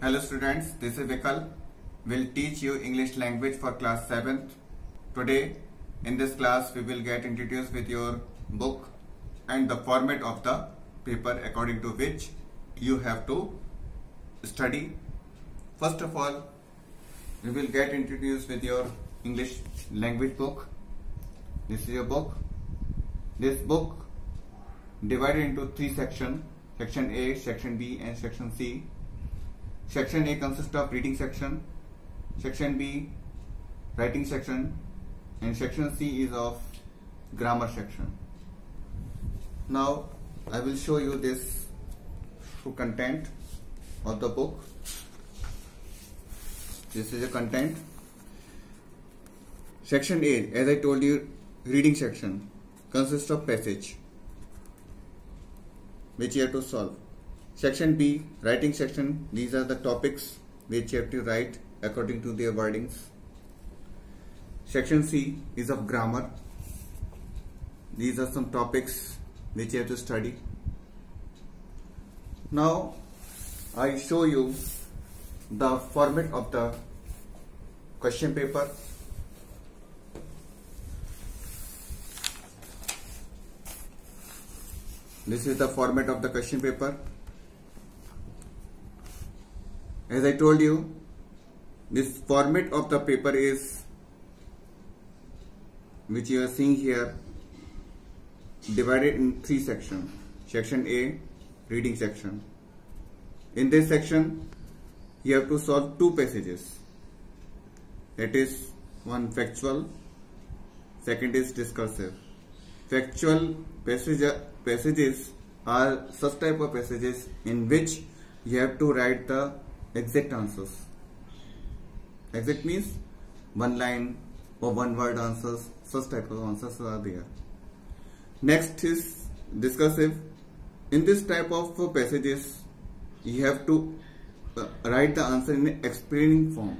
Hello students, this is Vikal. Will teach you English language for class 7th. Today in this class we will get introduced with your book and the format of the paper according to which you have to study. First of all, we will get introduced with your English language book. This is your book. This book divided into 3 sections, section A, section B and section C. Section A consists of reading section, section B writing section and section C is of grammar section. Now I will show you this content of the book. This is the content. Section A, as I told you, reading section consists of passage which you have to solve. Section B, writing section, these are the topics which you have to write according to their wordings. Section C is of grammar. These are some topics which you have to study. Now I show you the format of the question paper. This is the format of the question paper. As I told you, this format of the paper is, which you are seeing here, divided in 3 sections. Section A, reading section. In this section, you have to solve 2 passages. That is, one factual, second is discursive. Factual passages are such type of passages in which you have to write the exact answers. Exact means one line or one word answers. Such type of answers are there. Next is discursive. In this type of passages, you have to write the answer in an explaining form,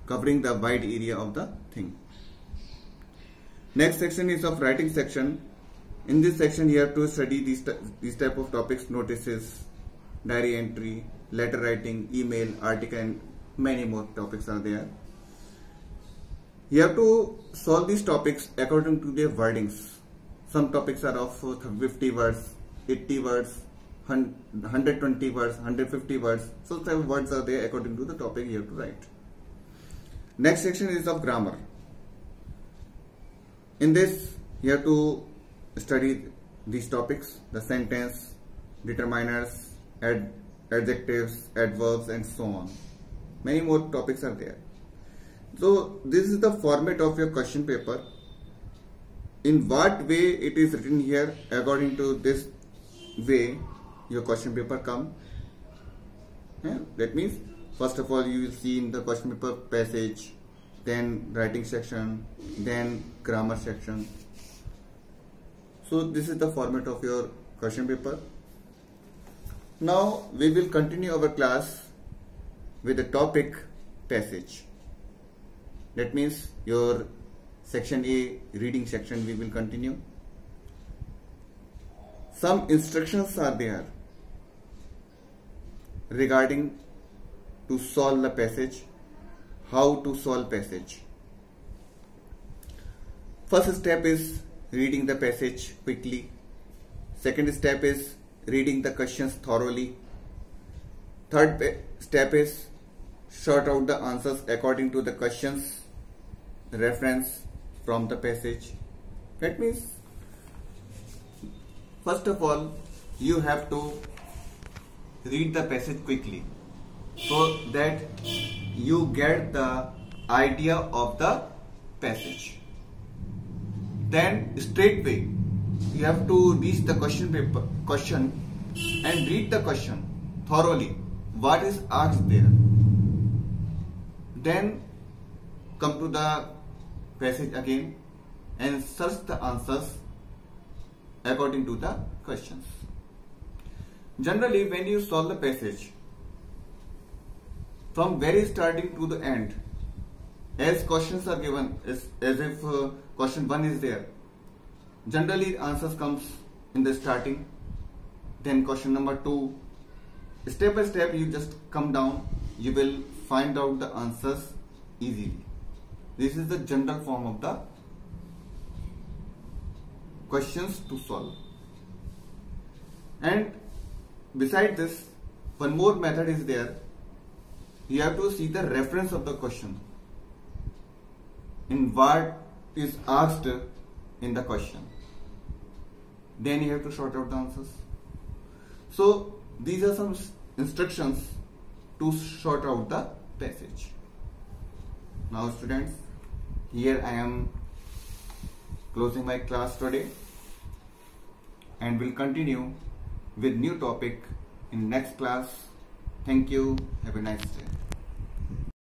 covering the wide area of the thing. Next section is of writing section. In this section, you have to study these type of topics: notices, diary entry, letter writing, email, article, and many more topics are there. You have to solve these topics according to their wordings. Some topics are of 50 words, 80 words, 120 words, 150 words. So type of words are there according to the topic you have to write. Next section is of grammar. In this, you have to study these topics: the sentence, determiners, adjectives, adverbs, and so on. Many more topics are there. So this is the format of your question paper. In what way it is written here, according to this way your question paper come. That means, first of all, you will see in the question paper passage, then writing section, then grammar section. So this is the format of your question paper. Now we will continue our class with the topic passage. That means your section A, reading section, we will continue. Some instructions are there regarding to solve the passage, how to solve passage. First step is reading the passage quickly. Second step is reading the questions thoroughly. Third step is sort out the answers according to the questions reference from the passage. That means, first of all, you have to read the passage quickly so that you get the idea of the passage. Then straightway you have to reach the question and read the question thoroughly, what is asked there. Then come to the passage again and search the answers according to the questions. Generally, when you solve the passage, from very starting to the end, as questions are given, as if question 1 is there, generally answers comes in the starting, then question number 2, step by step you just come down, you will find out the answers easily. This is the general form of the questions to solve. And beside this, one more method is there. You have to see the reference of the question in what is asked in the question. Then you have to sort out the answers. So these are some instructions to sort out the passage. Now students, here I am closing my class today, and will continue with new topic in next class. Thank you. Have a nice day.